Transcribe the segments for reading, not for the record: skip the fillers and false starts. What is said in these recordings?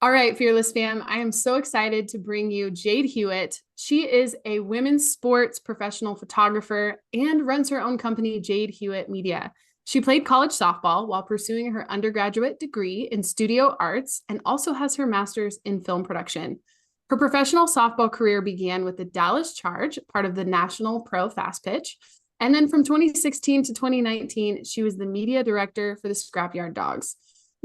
All right, Fearless fam, I am so excited to bring you Jade Hewitt. She is a women's sports professional photographer and runs her own company, Jade Hewitt Media. She played college softball while pursuing her undergraduate degree in studio arts and also has her master's in film production. Her professional softball career began with the Dallas Charge, part of the National Pro Fast Pitch. And then from 2016 to 2019, she was the media director for the Scrapyard Dogs.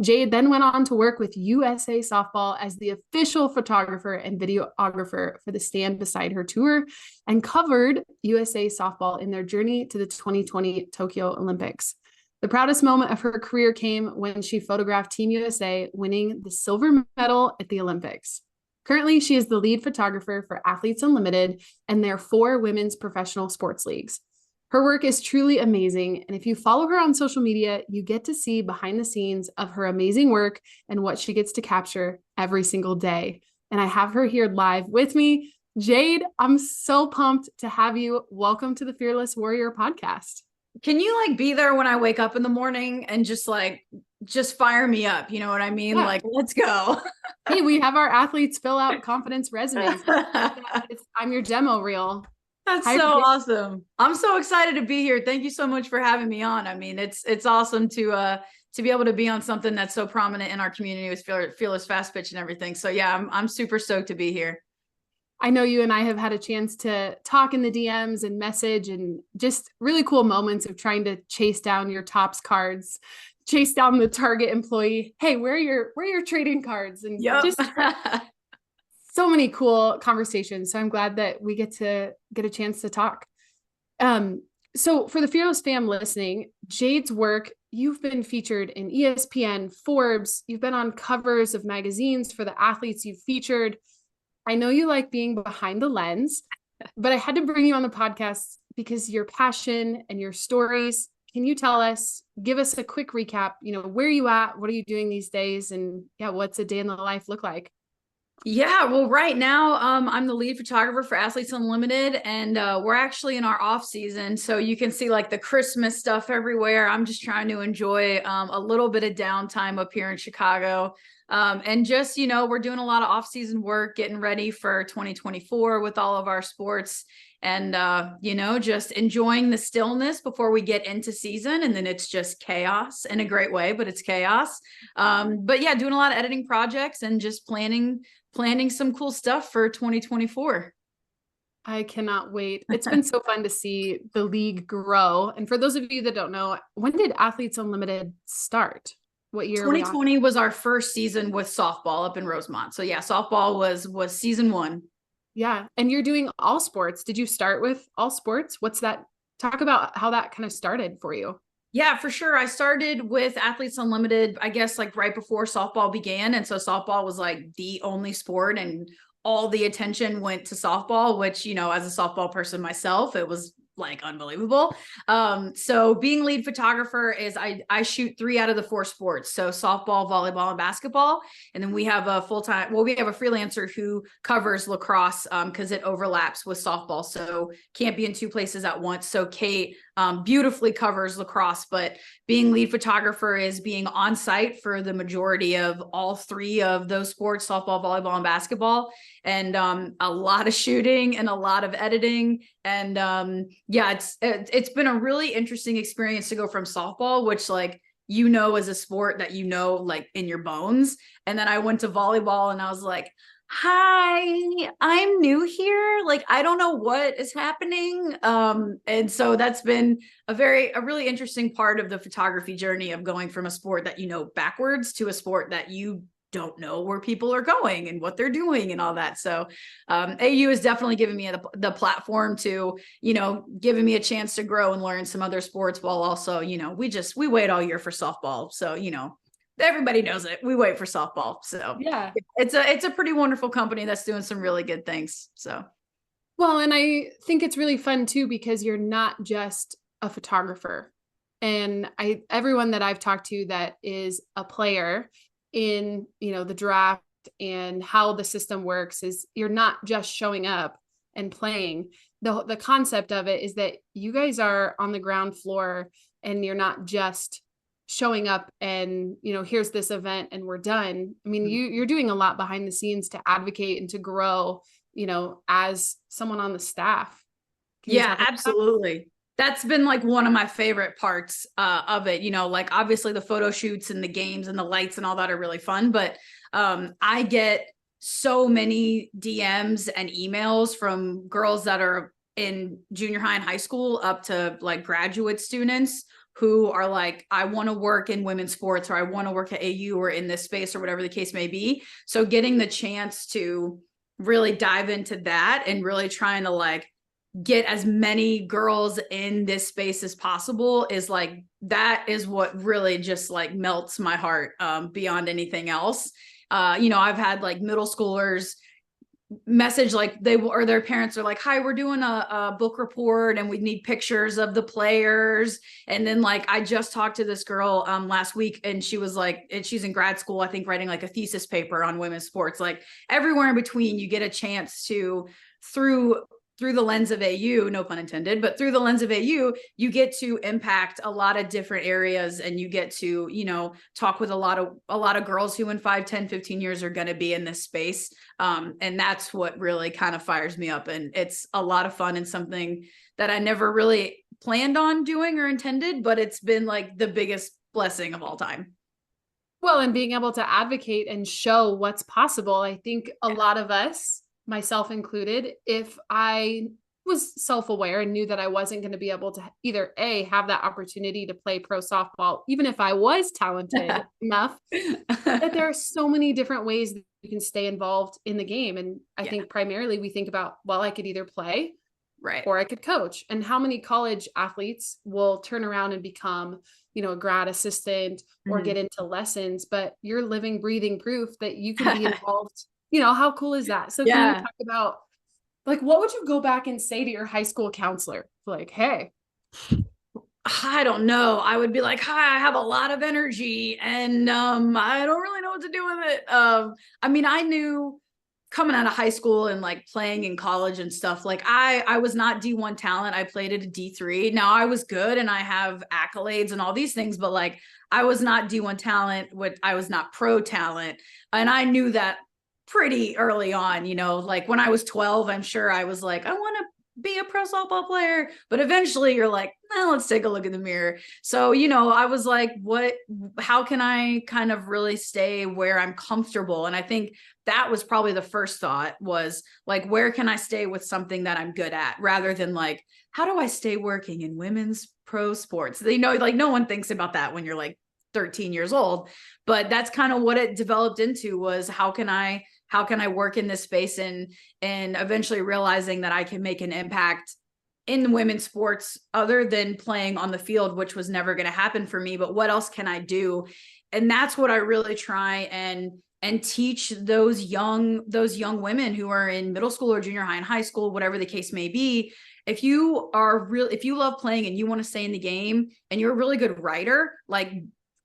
Jade then went on to work with USA Softball as the official photographer and videographer for the Stand Beside Her tour and covered USA Softball in their journey to the 2020 Tokyo Olympics. The proudest moment of her career came when she photographed Team USA winning the silver medal at the Olympics. Currently, she is the lead photographer for Athletes Unlimited and their 4 women's professional sports leagues. Her work is truly amazing, and if you follow her on social media, you get to see behind the scenes of her amazing work and what she gets to capture every single day. And I have her here live with me. Jade, I'm so pumped to have you. Welcome to the Fearless Warrior podcast. Can you be there when I wake up in the morning and just fire me up? You know what I mean? Yeah. Let's go. Hey, we have our athletes fill out confidence resumes. I'm your demo reel. That's so awesome. I'm so excited to be here. Thank you so much for having me on. I mean, it's awesome to be able to be on something that's so prominent in our community with Fearless Fast Pitch and everything. So yeah, I'm super stoked to be here. I know you and I have had a chance to talk in the DMs and message and just really cool moments of trying to chase down your Topps cards, chase down the Target employee. Hey, where are your trading cards? And just so many cool conversations. So I'm glad that we get a chance to talk. So for the Fearless fam listening, Jade's work, you've been featured in ESPN, Forbes, you've been on covers of magazines for the athletes you've featured. I know you like being behind the lens, but I had to bring you on the podcast because your passion and your stories. Can you give us a quick recap, where are you at? What are you doing these days? And yeah, what's a day in the life look like? Yeah, well, right now, I'm the lead photographer for Athletes Unlimited, and we're actually in our off season. So you can see the Christmas stuff everywhere. I'm just trying to enjoy a little bit of downtime up here in Chicago. And just, we're doing a lot of off season work, getting ready for 2024 with all of our sports and, just enjoying the stillness before we get into season. And then it's just chaos in a great way, but it's chaos. But yeah, doing a lot of editing projects and just planning some cool stuff for 2024. I cannot wait. It's been so fun to see the league grow. And for those of you that don't know, when did Athletes Unlimited start? What year? 2020 was our first season with softball up in Rosemont. So yeah, softball was season 1. Yeah. And you're doing all sports. Did you start with all sports? What's that? Talk about how that kind of started for you. Yeah, for sure. I started with Athletes Unlimited, I guess right before softball began. And so softball was the only sport and all the attention went to softball, which, as a softball person myself, it was unbelievable. So being lead photographer is I shoot 3 out of the 4 sports. So softball, volleyball, and basketball. And then we have a we have a freelancer who covers lacrosse because it overlaps with softball. So can't be in 2 places at once. So Kate beautifully covers lacrosse, but being lead photographer is being on site for the majority of all 3 of those sports, softball, volleyball, and basketball. And a lot of shooting and a lot of editing. And yeah, it's been a really interesting experience to go from softball, which as a sport that in your bones. And then I went to volleyball and I was like, hi, I'm new here. I don't know what is happening. And so that's been a really interesting part of the photography journey of going from a sport that backwards to a sport that you don't know where people are going and what they're doing and all that. So AU has definitely given me the platform to, giving me a chance to grow and learn some other sports while also, we wait all year for softball. So, everybody knows it. We wait for softball. So yeah, it's a pretty wonderful company that's doing some really good things. So, well, and I think it's really fun too, because you're not just a photographer. And everyone that I've talked to that is a player in, the draft and how the system works is you're not just showing up and playing. The concept of it is that you guys are on the ground floor and you're not just showing up and, here's this event and we're done. I mean, you're doing a lot behind the scenes to advocate and to grow, as someone on the staff. Can you Yeah, talk about that? absolutely. That's been like one of my favorite parts of it. Like obviously the photo shoots and the games and the lights and all that are really fun, but I get so many DMs and emails from girls that are in junior high and high school up to like graduate students who are like, I want to work in women's sports, or I want to work at AU or in this space, or whatever the case may be. So getting the chance to really dive into that and really trying to like get as many girls in this space as possible is like, that is what really just like melts my heart beyond anything else. I've had like middle schoolers message like or their parents are like, hi, we're doing a book report and we need pictures of the players. And then like I just talked to this girl last week, and she was like, and she's in grad school, I think, writing like a thesis paper on women's sports. Like everywhere in between, you get a chance to, through the lens of AU, no pun intended, but through the lens of AU, you get to impact a lot of different areas, and you get to, talk with a lot of girls who in 5, 10, 15 years are going to be in this space. And that's what really kind of fires me up. And it's a lot of fun and something that I never really planned on doing or intended, but it's been like the biggest blessing of all time. Well, and being able to advocate and show what's possible. I think a lot of us, myself included, if I was self-aware and knew that I wasn't going to be able to either have that opportunity to play pro softball, even if I was talented enough, that there are so many different ways that you can stay involved in the game. And I think primarily we think about, well, I could either play, right, or I could coach. And how many college athletes will turn around and become, a grad assistant or get into lessons, but you're living, breathing proof that you can be involved. How cool is that? So can you talk about, like, what would you go back and say to your high school counselor? Like, hey, I don't know. I would be like, hi, I have a lot of energy and I don't really know what to do with it. I mean, I knew coming out of high school and like playing in college and stuff, like I was not D1 talent. I played at a D3. Now I was good and I have accolades and all these things, but like I was not D1 talent. I was not pro talent. And I knew that pretty early on, like when I was 12, I'm sure I was like, I want to be a pro softball player, but eventually you're like, let's take a look in the mirror. So, I was like, how can I kind of really stay where I'm comfortable? And I think that was probably the first thought, was like, where can I stay with something that I'm good at, rather than like, how do I stay working in women's pro sports? Like no one thinks about that when you're like 13 years old, but that's kind of what it developed into, was how can I work in this space, and eventually realizing that I can make an impact in women's sports other than playing on the field, which was never going to happen for me, but what else can I do? And that's what I really try and teach those young women who are in middle school or junior high and high school, whatever the case may be. If you love playing and you want to stay in the game and you're a really good writer, like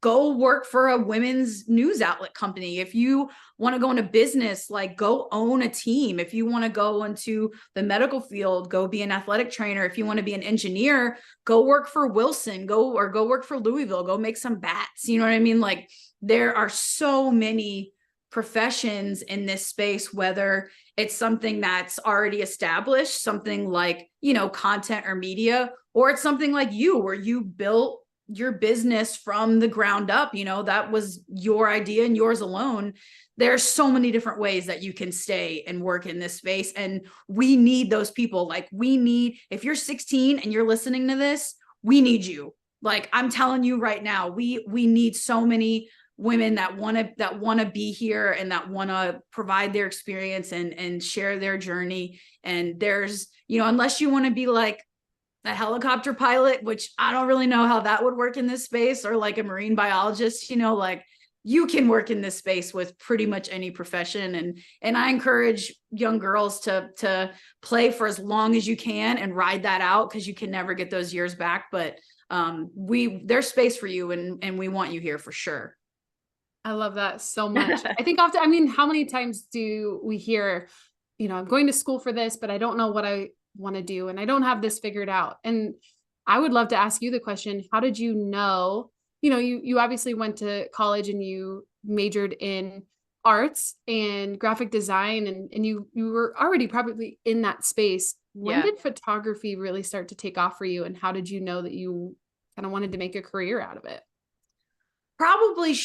go work for a women's news outlet company. If you want to go into business, like go own a team. If you want to go into the medical field, go be an athletic trainer. If you want to be an engineer, go work for Wilson, go work for Louisville, go make some bats. You know what I mean? Like there are so many professions in this space, whether it's something that's already established, something like, content or media, or it's something like you, where you built your business from the ground up, that was your idea and yours alone. There's so many different ways that you can stay and work in this space. And we need those people. Like if you're 16 and you're listening to this, we need you. Like I'm telling you right now, we need so many women that want to be here and that want to provide their experience and share their journey. And there's, unless you want to be like a helicopter pilot, which I don't really know how that would work in this space, or like a marine biologist, like you can work in this space with pretty much any profession. And I encourage young girls to play for as long as you can and ride that out, because you can never get those years back. But there's space for you, and we want you here for sure. I love that so much. I think often, how many times do we hear, I'm going to school for this, but I don't know what I want to do and I don't have this figured out. And I would love to ask you the question, how did you know you obviously went to college and you majored in arts and graphic design, and you were already probably in that space. When Yeah. did photography really start to take off for you, and how did you know that you kind of wanted to make a career out of it? Probably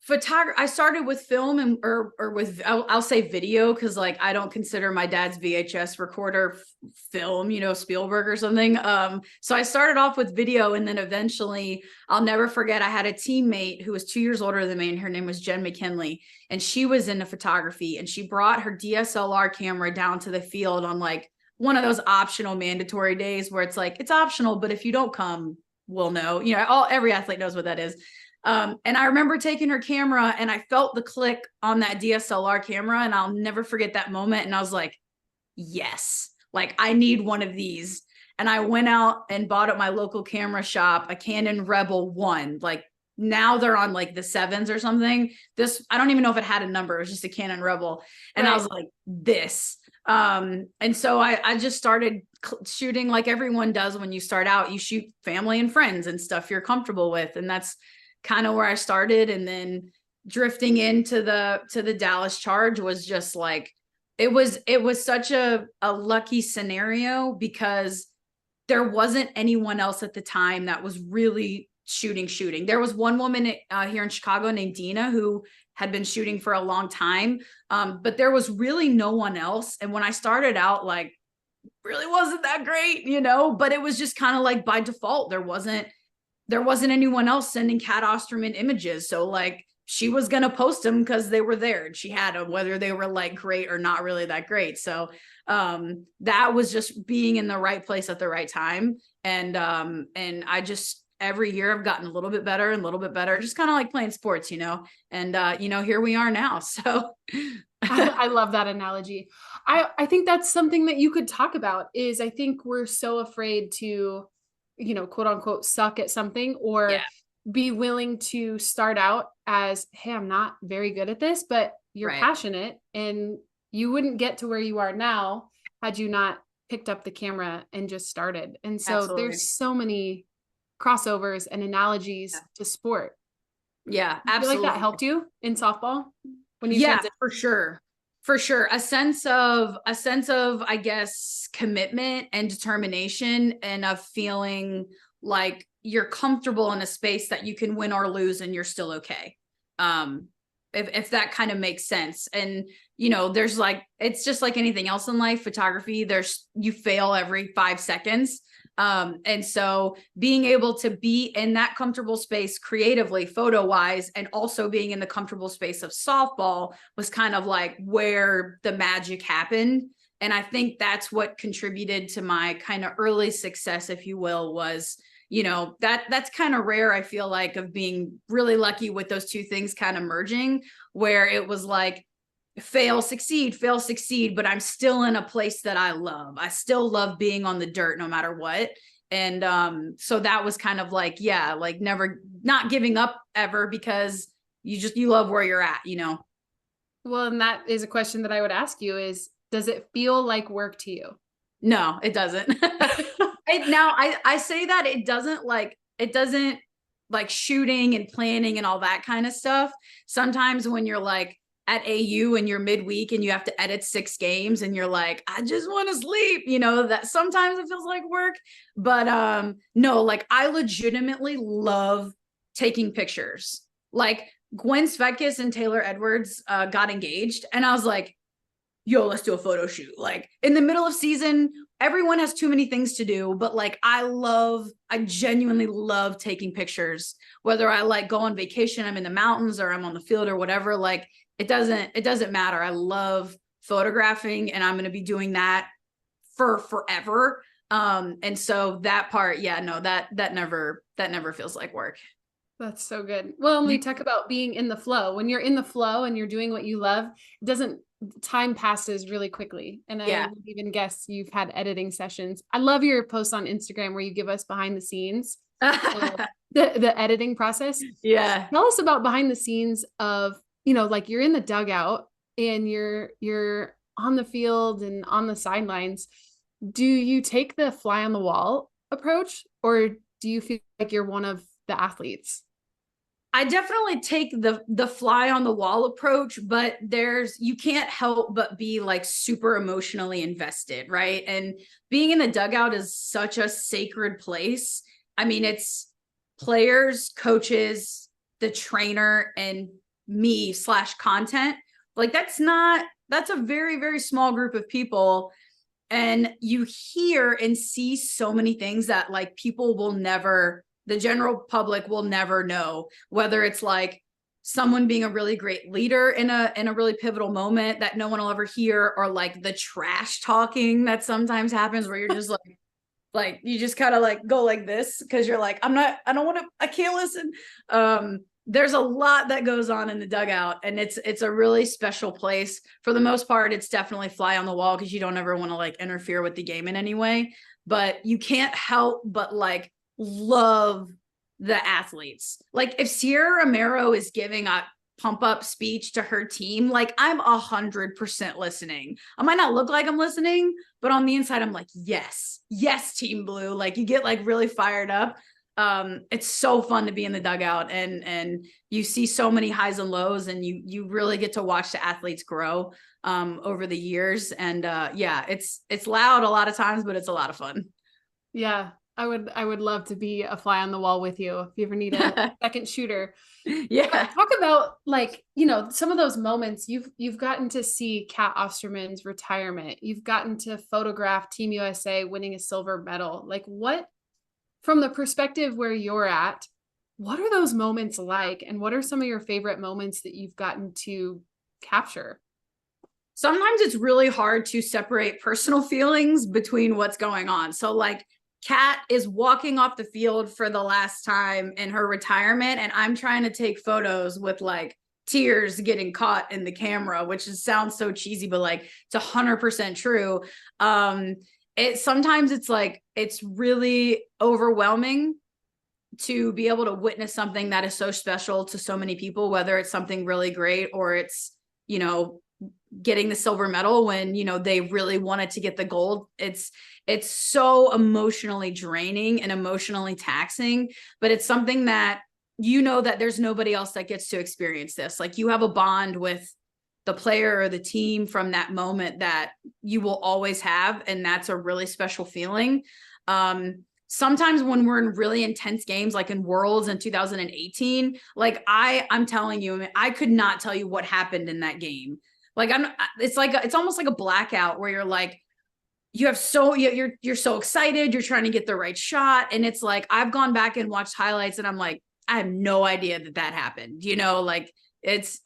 photography. I started with film or with I'll say video, because like I don't consider my dad's VHS recorder film, Spielberg or something. So I started off with video, and then eventually, I'll never forget, I had a teammate who was 2 years older than me, and her name was Jen McKinley, and she was into photography, and she brought her DSLR camera down to the field on like one of those optional mandatory days where it's like it's optional, but if you don't come, we'll know. Every athlete knows what that is. And I remember taking her camera, and I felt the click on that DSLR camera, and I'll never forget that moment. And I was like, yes, like I need one of these. And I went out and bought at my local camera shop a Canon Rebel 1. Like now they're on like the 7s or something. This, I don't even know if it had a number. It was just a Canon Rebel. And I was like, this. And so I just started shooting like everyone does when you start out. You shoot family and friends and stuff you're comfortable with. And that's kind of where I started. And then drifting into the Dallas Charge was just like, it was such a lucky scenario, because there wasn't anyone else at the time that was really shooting. There was one woman here in Chicago named Dina who had been shooting for a long time. But there was really no one else. And when I started out, like really wasn't that great, but it was just kind of like by default, there wasn't anyone else sending Cat Osterman images. So like she was going to post them because they were there and she had them, whether they were like great or not really that great. So that was just being in the right place at the right time. And I just, every year I've gotten a little bit better and a little bit better, just kind of like playing sports, and here we are now. So I love that analogy. I think that's something that you could talk about. Is I think we're so afraid to, quote unquote, suck at something, or be willing to start out as, hey, I'm not very good at this, but you're passionate, and you wouldn't get to where you are now had you not picked up the camera and just started. And so there's so many crossovers and analogies to sport. Yeah, absolutely. I feel like that helped you in softball when you transitioned? For sure. A sense of, I guess, commitment and determination, and of feeling like you're comfortable in a space that you can win or lose and you're still okay. If that kind of makes sense. And, there's like, it's just like anything else in life, photography, you fail every 5 seconds. And so being able to be in that comfortable space creatively, photo wise, and also being in the comfortable space of softball was kind of like where the magic happened. And I think that's what contributed to my kind of early success, if you will, was, that's kind of rare. I feel like, of being really lucky with those two things kind of merging, where it was like, fail, succeed, but I'm still in a place that I love. I still love being on the dirt no matter what. And so that was kind of like, like never, not giving up ever, because you love where you're at, Well, and that is a question that I would ask you is, does it feel like work to you? No, it doesn't. Now I say that it doesn't like shooting and planning and all that kind of stuff. Sometimes when you're like at AU and you're midweek and you have to edit 6 games and you're like, I just want to sleep, that sometimes it feels like work. But no, like I legitimately love taking pictures. Like Gwen Svetkis and Taylor Edwards got engaged, and I was like, yo, let's do a photo shoot. Like in the middle of season, everyone has too many things to do, but like I genuinely love taking pictures, whether I like go on vacation, I'm in the mountains, or I'm on the field or whatever. Like it doesn't matter. I love photographing, and I'm going to be doing that for forever. And so that part, that never feels like work. That's so good. Well, when we talk about being in the flow, when you're in the flow and you're doing what you love, time passes really quickly. And I would even guess you've had editing sessions. I love your posts on Instagram where you give us behind the scenes, the editing process. Yeah. Tell us about behind the scenes of, like you're in the dugout and you're on the field and on the sidelines. Do you take the fly on the wall approach, or do you feel like you're one of the athletes? I definitely take the fly on the wall approach, but you can't help but be like super emotionally invested, right? And being in the dugout is such a sacred place. I mean, it's players, coaches, the trainer, and me slash content. Like that's a very, very small group of people. And you hear and see so many things that like people will never, the general public will never know, whether it's like someone being a really great leader in a really pivotal moment that no one will ever hear, or like the trash talking that sometimes happens where you're just like you just kind of like go like this because you're like, I don't want to, I can't listen. There's a lot that goes on in the dugout, and it's a really special place. For the most part, it's definitely fly on the wall because you don't ever want to like interfere with the game in any way, but you can't help but like love the athletes. Like if Sierra Romero is giving a pump up speech to her team, like I'm 100% listening. I might not look like I'm listening, but on the inside, I'm like, yes, Team Blue. Like you get like really fired up. It's so fun to be in the dugout, and you see so many highs and lows, and you really get to watch the athletes grow over the years. And yeah, it's loud a lot of times, but it's a lot of fun. Yeah, I would love to be a fly on the wall with you if you ever need a second shooter. Yeah. Talk about like, some of those moments you've gotten to see Kat Osterman's retirement. You've gotten to photograph Team USA winning a silver medal. Like what, from the perspective where you're at, what are those moments like? And what are some of your favorite moments that you've gotten to capture? Sometimes it's really hard to separate personal feelings between what's going on. So like Kat is walking off the field for the last time in her retirement, and I'm trying to take photos with like tears getting caught in the camera, which sounds so cheesy, but like it's 100% true. Sometimes it's like it's really overwhelming to be able to witness something that is so special to so many people, whether it's something really great or it's, getting the silver medal when, they really wanted to get the gold. It's so emotionally draining and emotionally taxing, but it's something that, that there's nobody else that gets to experience this. Like you have a bond with the player or the team from that moment that you will always have. And that's a really special feeling. Sometimes when we're in really intense games, like in Worlds in 2018, like I'm telling you, I could not tell you what happened in that game. Like it's almost like a blackout where you're like, you're so excited. You're trying to get the right shot. And it's like, I've gone back and watched highlights and I'm like, I have no idea that happened, like it's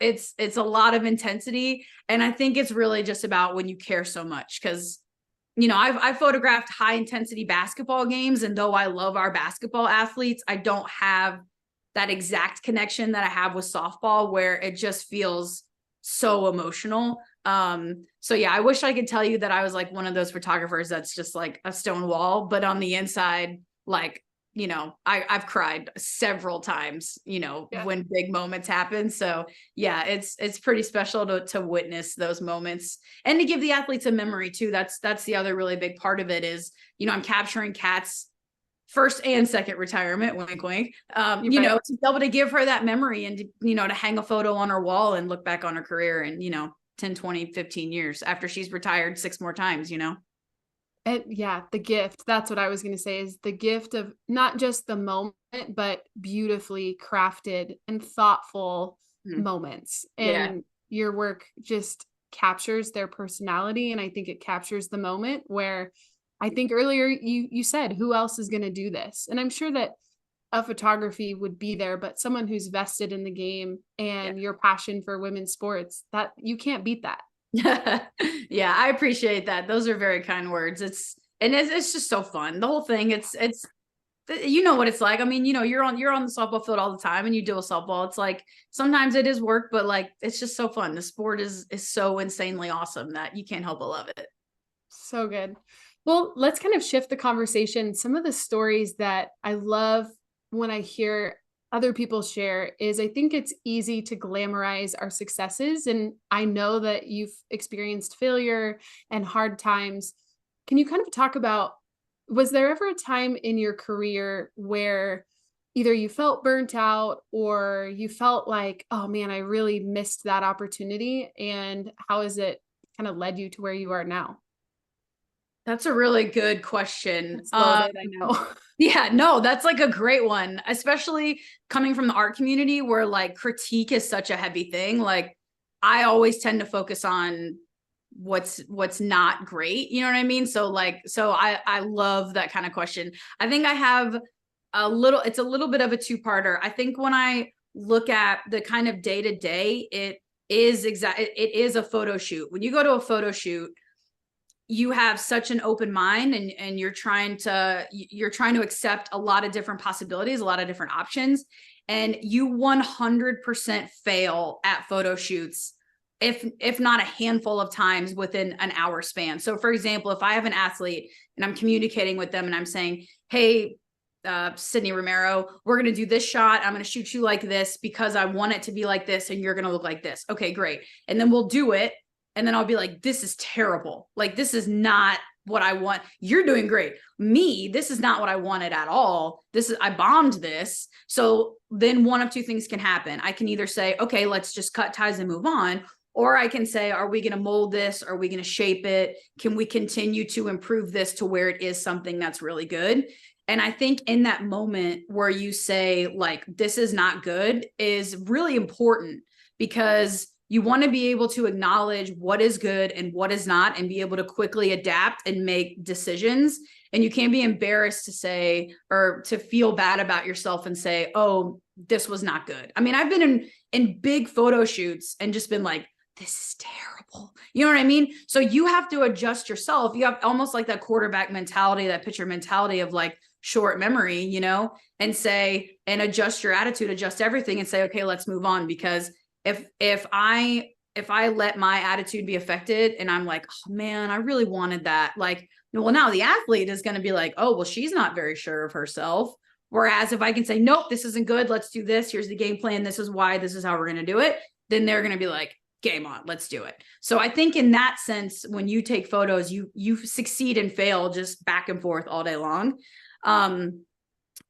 a lot of intensity. And I think it's really just about when you care so much. Cause I've photographed high intensity basketball games. And though I love our basketball athletes, I don't have that exact connection that I have with softball where it just feels so emotional. So yeah, I wish I could tell you that I was like one of those photographers that's just like a stone wall, but on the inside, like, I've cried several times, Yeah. when big moments happen. So yeah, it's pretty special to witness those moments and to give the athletes a memory too. That's the other really big part of it is, I'm capturing Kat's first and second retirement, wink, wink, to be able to give her that memory and, to hang a photo on her wall and look back on her career and, 10, 20, 15 years after she's retired 6 more times, And yeah, the gift. That's what I was going to say is the gift of not just the moment, but beautifully crafted and thoughtful moments. Yeah. And your work just captures their personality. And I think it captures the moment where I think earlier you said, who else is going to do this? And I'm sure that a photography would be there, but someone who's vested in the game and your passion for women's sports, that you can't beat that. Yeah, I appreciate that. Those are very kind words. It's just so fun. The whole thing, it's what it's like. I mean, you're on the softball field all the time and you do a softball. It's like sometimes it is work, but like it's just so fun. The sport is so insanely awesome that you can't help but love it. So good. Well, let's kind of shift the conversation. Some of the stories that I love when I hear other people share is I think it's easy to glamorize our successes. And I know that you've experienced failure and hard times. Can you kind of talk about, was there ever a time in your career where either you felt burnt out or you felt like, oh man, I really missed that opportunity? And how has it kind of led you to where you are now? That's a really good question. It's loaded, I know. Yeah, no, that's like a great one, especially coming from the art community where like critique is such a heavy thing. Like I always tend to focus on what's not great, you know what I mean? So I love that kind of question. I think I have it's a little bit of a two-parter. I think when I look at the kind of day to day, it is a photo shoot. When you go to a photo shoot, you have such an open mind, and you're trying to accept a lot of different possibilities, a lot of different options, and you 100% fail at photo shoots, if not a handful of times within an hour span. So for example, if I have an athlete and I'm communicating with them and I'm saying, hey, Sydney Romero, we're going to do this shot. I'm going to shoot you like this because I want it to be like this and you're going to look like this. Okay, great. And then we'll do it. And then I'll be like, this is terrible. Like, this is not what I want. You're doing great. Me, this is not what I wanted at all. I bombed this. So then one of two things can happen. I can either say, okay, let's just cut ties and move on. Or I can say, are we going to mold this? Are we going to shape it? Can we continue to improve this to where it is something that's really good? And I think in that moment where you say, like, this is not good is really important, because you want to be able to acknowledge what is good and what is not, and be able to quickly adapt and make decisions. And you can't be embarrassed to say, or to feel bad about yourself and say, oh, this was not good. I mean, I've been in big photo shoots and just been like, this is terrible. You know what I mean? So you have to adjust yourself. You have almost like that quarterback mentality, that pitcher mentality of like short memory, you know, and adjust your attitude, adjust everything, and say, okay, let's move on. Because if I let my attitude be affected and I'm like, oh man, I really wanted that. Like, well, now the athlete is going to be like, oh, well, she's not very sure of herself. Whereas if I can say, nope, this isn't good. Let's do this. Here's the game plan. This is why, this is how we're going to do it. Then they're going to be like, game on, let's do it. So I think in that sense, when you take photos, you succeed and fail just back and forth all day long. On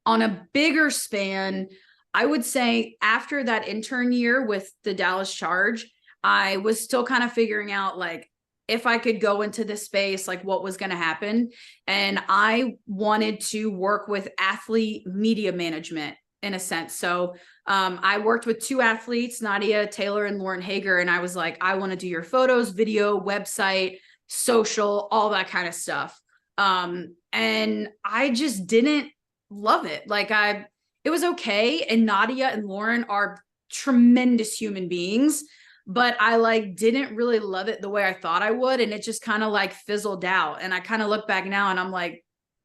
a bigger span, I would say after that intern year with the Dallas Charge, I was still kind of figuring out, like, if I could go into this space, like what was going to happen. And I wanted to work with athlete media management in a sense. So I worked with two athletes, Nadia Taylor and Lauren Hager. And I was like, I want to do your photos, video, website, social, all that kind of stuff. And I just didn't love it. Like it was okay. And Nadia and Lauren are tremendous human beings, but I like didn't really love it the way I thought I would. And it just kind of like fizzled out. And I kind of look back now and I'm like,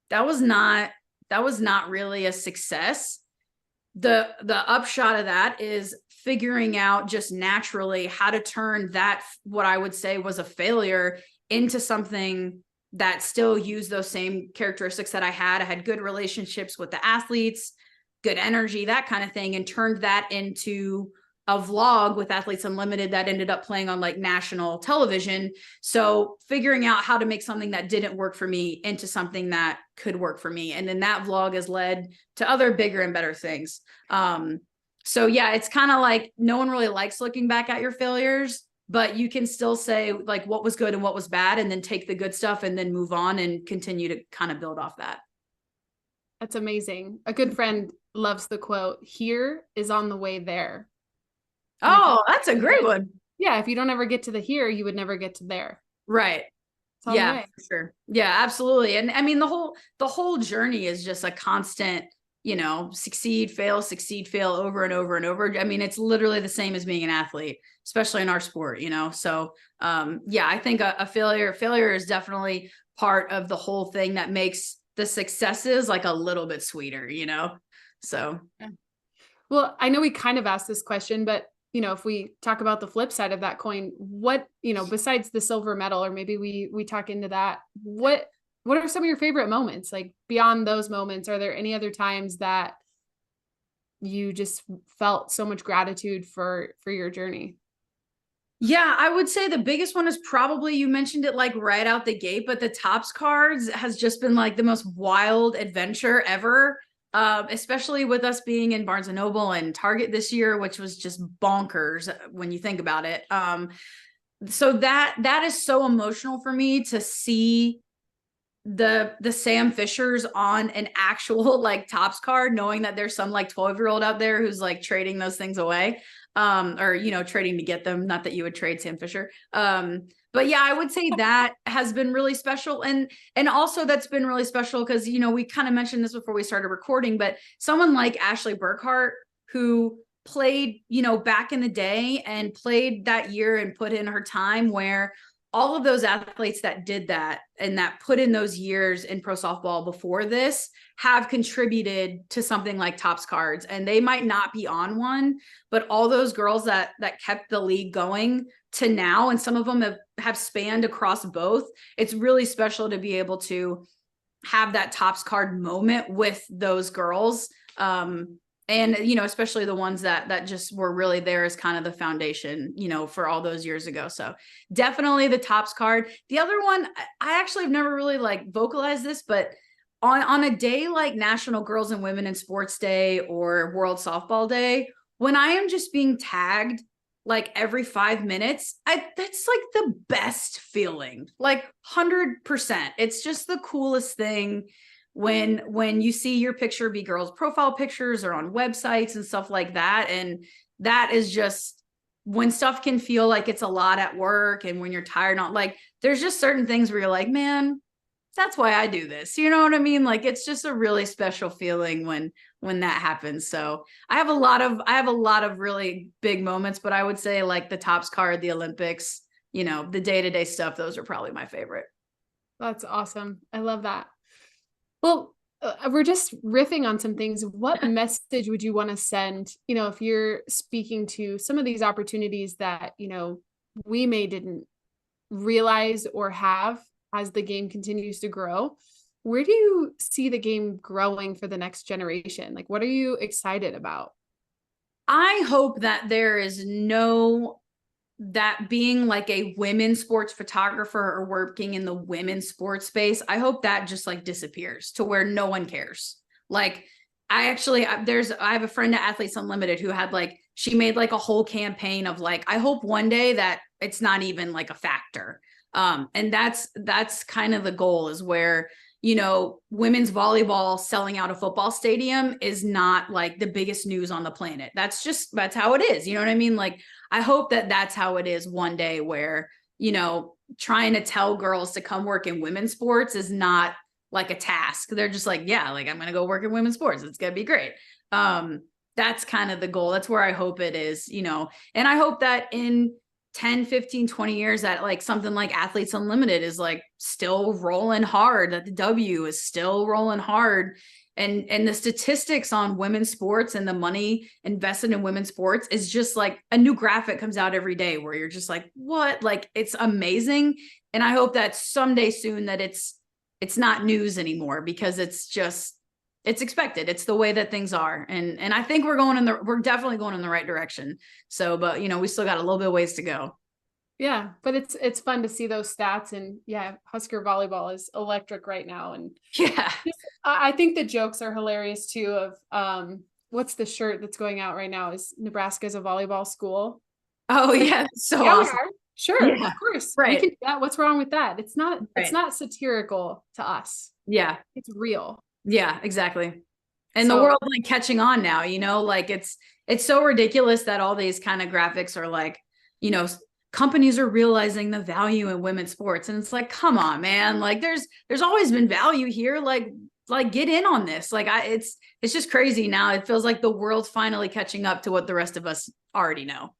that was not really a success. The upshot of that is figuring out just naturally how to turn that, what I would say was a failure, into something that still used those same characteristics that I had. I had good relationships with the athletes, good energy, that kind of thing, and turned that into a vlog with Athletes Unlimited that ended up playing on like national television. So figuring out how to make something that didn't work for me into something that could work for me. And then that vlog has led to other bigger and better things. So yeah, it's kind of like no one really likes looking back at your failures, but you can still say like what was good and what was bad, and then take the good stuff and then move on and continue to kind of build off that. That's amazing. A good friend loves the quote, "Here is on the way there." Oh, that's a great one. Yeah, if you don't ever get to the here, you would never get to there. Right. Yeah, for sure. Yeah, absolutely. And I mean, the whole journey is just a constant, you know, succeed, fail, over and over and over. I mean, it's literally the same as being an athlete, especially in our sport, you know? So, yeah, I think a failure is definitely part of the whole thing that makes the successes like a little bit sweeter, you know? So. Well, I know we kind of asked this question, but you know, if we talk about the flip side of that coin, what, you know, besides the silver medal, or maybe we talk into that, what are some of your favorite moments? Like beyond those moments, are there any other times that you just felt so much gratitude for your journey? Yeah, I would say the biggest one is probably, you mentioned it like right out the gate, but the Topps cards has just been like the most wild adventure ever. especially with us being in Barnes and Noble and Target this year, which was just bonkers when you think about it. So that is so emotional for me to see the Sam Fishers on an actual like Topps card, knowing that there's some like 12-year-old out there who's like trading those things away, or trading to get them. Not that you would trade Sam Fisher. But yeah, I would say that has been really special. And also that's been really special because, we kind of mentioned this before we started recording, but someone like Ashley Burkhart, who played, back in the day and played that year and put in her time, where all of those athletes that did that and that put in those years in pro softball before this have contributed to something like Topps cards. And they might not be on one, but all those girls that kept the league going to now, and some of them have spanned across both. It's really special to be able to have that Topps card moment with those girls. And, especially the ones that just were really there as kind of the foundation, for all those years ago. So definitely the Topps card. The other one, I actually have never really like vocalized this, but on a day like National Girls and Women in Sports Day or World Softball Day, when I am just being tagged like every 5 minutes, that's like the best feeling, like 100%. It's just the coolest thing when you see your picture be girls' profile pictures or on websites and stuff like that. And that is just when stuff can feel like it's a lot at work, and when you're tired, not like, there's just certain things where you're like, man, that's why I do this. You know what I mean? Like, it's just a really special feeling when that happens. So I have a lot of really big moments, but I would say like the Topps card, the Olympics, the day-to-day stuff, those are probably my favorite. That's awesome. I love that. Well, we're just riffing on some things. What message would you want to send, if you're speaking to some of these opportunities that, we may didn't realize or have as the game continues to grow? Where do you see the game growing for the next generation? Like, what are you excited about? I hope that there is that being like a women's sports photographer or working in the women's sports space, I hope that just like disappears to where no one cares. Like, I have a friend at Athletes Unlimited who had like, she made like a whole campaign of like, I hope one day that it's not even like a factor. And that's kind of the goal, is where, women's volleyball selling out a football stadium is not like the biggest news on the planet. That's how it is. You know what I mean? Like, I hope that that's how it is one day, where, trying to tell girls to come work in women's sports is not like a task. They're just like, yeah, like, I'm going to go work in women's sports. It's going to be great. That's kind of the goal. That's where I hope it is, and I hope that in 10, 15, 20 years that like something like Athletes Unlimited is like still rolling hard, that the W is still rolling hard. And the statistics on women's sports and the money invested in women's sports is just like a new graphic comes out every day where you're just like, what? Like, it's amazing. And I hope that someday soon that it's not news anymore, because it's expected. It's the way that things are. And I think we're definitely going in the right direction. So, but we still got a little bit of ways to go. Yeah, but it's fun to see those stats. And yeah, Husker volleyball is electric right now. And yeah, I think the jokes are hilarious too, of what's the shirt that's going out right now, is Nebraska's a volleyball school. Oh yeah, so yeah, awesome. We are. Sure, yeah, of course. Right. We can do that. What's wrong with that? It's not right. It's not satirical to us. Yeah. It's real. Yeah, exactly. And the world like catching on now, like it's so ridiculous that all these kind of graphics are like, companies are realizing the value in women's sports. And it's like, come on, man. Like, there's always been value here. Like get in on this. Like, it's just crazy now. It feels like the world's finally catching up to what the rest of us already know.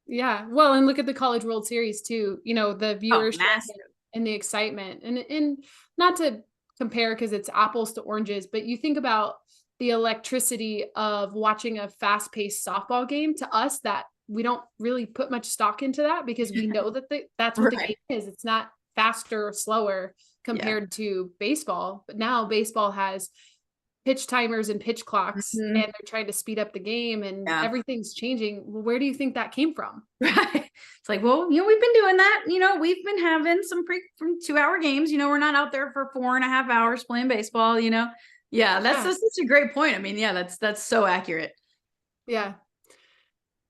Yeah. Well, and look at the College World Series too, the viewership and the excitement, and not to compare because it's apples to oranges, but you think about the electricity of watching a fast-paced softball game. To us, that we don't really put much stock into that, because we know that that's what the game is. It's not faster or slower compared to baseball. But now baseball has pitch timers and pitch clocks, and they're trying to speed up the game, and everything's changing. Well, where do you think that came from? Right. It's like, well, we've been doing that. We've been having some 2-hour games. We're not out there for 4.5 hours playing baseball. Yeah, Yeah. that's such a great point. I mean, yeah, that's so accurate. Yeah.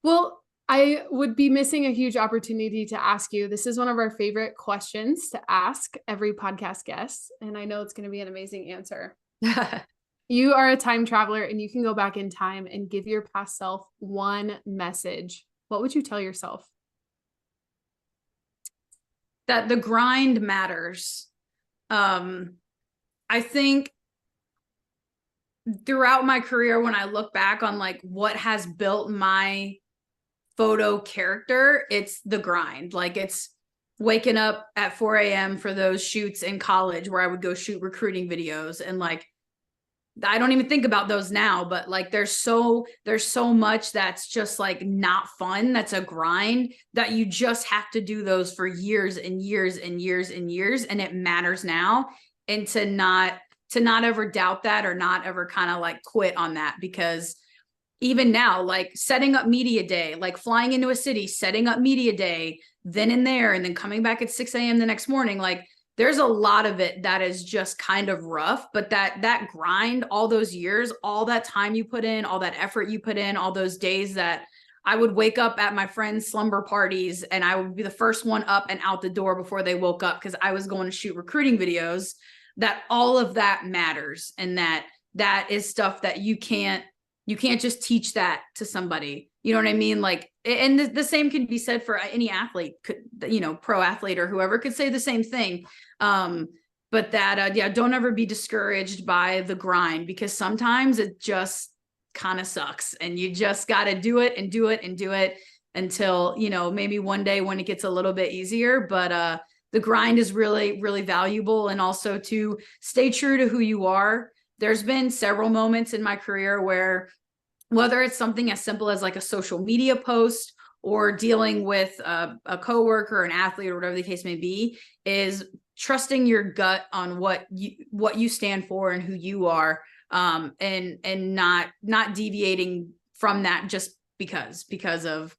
Well, I would be missing a huge opportunity to ask you. This is one of our favorite questions to ask every podcast guest, and I know it's going to be an amazing answer. You are a time traveler and you can go back in time and give your past self one message. What would you tell yourself? That the grind matters. I think throughout my career, when I look back on like what has built my photo character, it's the grind. Like it's waking up at 4 a.m. for those shoots in college where I would go shoot recruiting videos. And like, I don't even think about those now, but like there's so much that's just like not fun. That's a grind that you just have to do those for years and years and years and years. And it matters now. And to not ever doubt that, or not ever kind of like quit on that, because even now, like setting up media day, like flying into a city, setting up media day, then and there, and then coming back at 6 a.m. the next morning, like there's a lot of it that is just kind of rough, but that grind, all those years, all that time you put in, all that effort you put in, all those days that I would wake up at my friends' slumber parties and I would be the first one up and out the door before they woke up because I was going to shoot recruiting videos, that all of that matters. And that is stuff that you can't just teach that to somebody. You know what I mean? Like, and the same can be said for any athlete, pro athlete or whoever could say the same thing. But that, don't ever be discouraged by the grind, because sometimes it just kind of sucks and you just got to do it and do it and do it until, maybe one day when it gets a little bit easier. But, the grind is really, really valuable. And also to stay true to who you are. There's been several moments in my career where, whether it's something as simple as like a social media post or dealing with a coworker, an athlete, or whatever the case may be, is trusting your gut on what you stand for and who you are, and not deviating from that just because of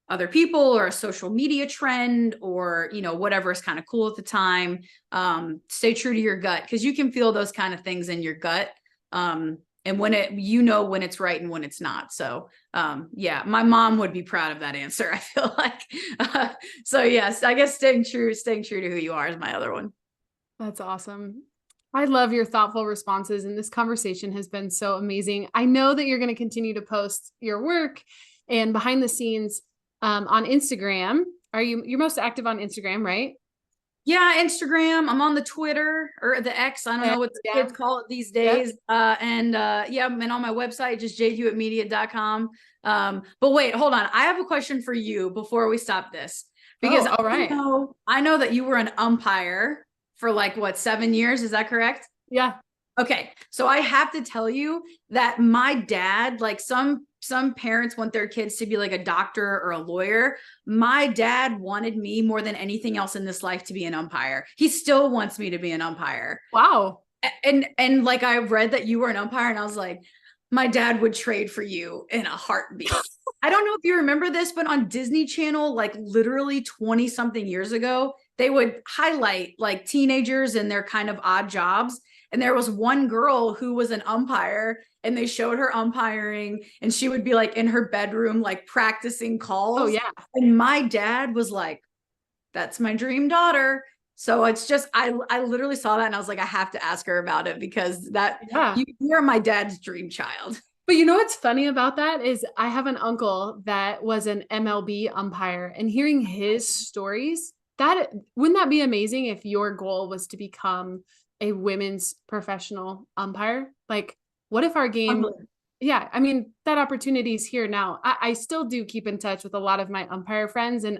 other people or a social media trend or whatever is kind of cool at the time. Stay true to your gut, because you can feel those kind of things in your gut, and when when it's right and when it's not. So my mom would be proud of that answer, I feel like. So yes, I guess staying true to who you are is my other one. That's awesome. I love your thoughtful responses, and this conversation has been so amazing. I know that you're going to continue to post your work and behind the scenes on Instagram. You're most active on Instagram, right? Yeah, Instagram. I'm on the Twitter, or the X. I don't know what the kids call it these days. And and on my website, just jadehewittmedia.com. But wait, hold on. I have a question for you before we stop this, because all right. I know that you were an umpire for like 7 years. Is that correct? Yeah. Okay. So I have to tell you that my dad, like some parents want their kids to be like a doctor or a lawyer. My dad wanted me more than anything else in this life to be an umpire. He still wants me to be an umpire. Wow. And like, I read that you were an umpire and I was like, my dad would trade for you in a heartbeat. I don't know if you remember this, but on Disney Channel, like literally 20 something years ago, they would highlight like teenagers and their kind of odd jobs. And there was one girl who was an umpire, and they showed her umpiring, and she would be like in her bedroom, like practicing calls. Oh yeah. And my dad was like, that's my dream daughter. So it's just, I literally saw that and I was like, I have to ask her about it, because you're my dad's dream child. But you know what's funny about that is I have an uncle that was an MLB umpire, and hearing his stories, wouldn't that be amazing if your goal was to become a women's professional umpire? Like, what if our game, yeah, I mean, that opportunity is here now. I still do keep in touch with a lot of my umpire friends. And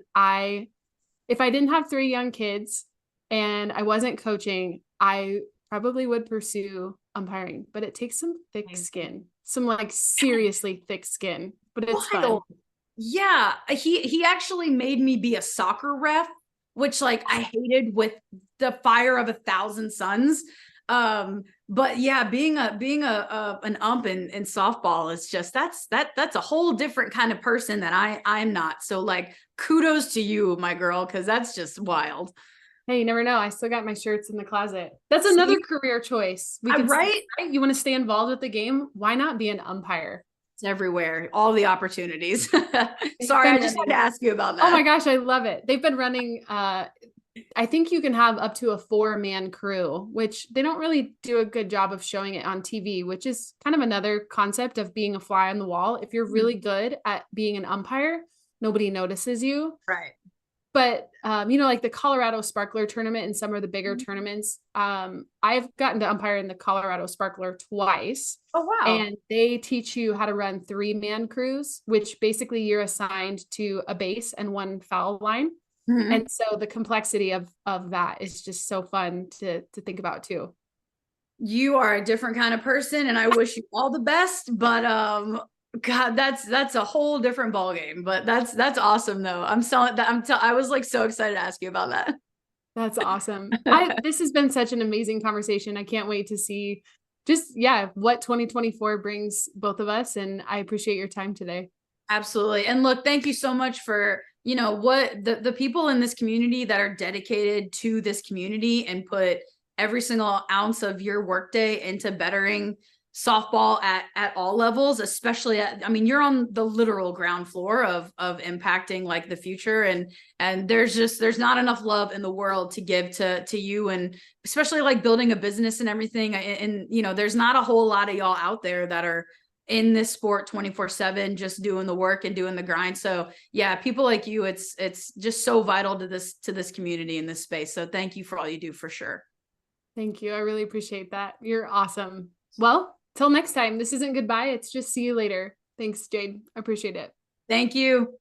if I didn't have 3 young kids and I wasn't coaching, I probably would pursue umpiring, but it takes some thick skin, some like seriously thick skin, but it's fun. Yeah. He actually made me be a soccer ref, which like I hated with the fire of 1,000 suns. But yeah, being an ump in softball is just, that's a whole different kind of person that I'm not. So like, kudos to you, my girl, because that's just wild. Hey, you never know. I still got my shirts in the closet. That's another See, career choice. We I'm could say, right. right? You want to stay involved with the game? Why not be an umpire? It's everywhere, all the opportunities. They've Sorry, been I just had to running. ask you about Oh my that. gosh, I love it. They've been running I think you can have up to a 4-man crew, which they don't really do a good job of showing it on TV, which is kind of another concept of being a fly on the wall. If you're really good at being an umpire, nobody notices you. Right. But like the Colorado Sparkler tournament and some of the bigger tournaments, I've gotten to umpire in the Colorado Sparkler twice. Oh, wow. And they teach you how to run 3-man crews, which basically you're assigned to a base and one foul line. Mhm. And so the complexity of that is just so fun to think about too. You are a different kind of person, and I wish you all the best. But God, that's a whole different ball game. But that's awesome though. I'm selling that. I was like so excited to ask you about that. That's awesome. This has been such an amazing conversation. I can't wait to see just what 2024 brings both of us, and I appreciate your time today. Absolutely. And look, thank you so much for, what the people in this community that are dedicated to this community and put every single ounce of your workday into bettering softball at all levels, especially I mean, you're on the literal ground floor of impacting like the future, and there's not enough love in the world to give to you, and especially like building a business and everything. And there's not a whole lot of y'all out there that are in this sport 24/7, just doing the work and doing the grind. So yeah, people like you, it's just so vital to this community in this space. So thank you for all you do, for sure. Thank you. I really appreciate that. You're awesome. Well, till next time. This isn't goodbye. It's just see you later. Thanks, Jade. I appreciate it. Thank you.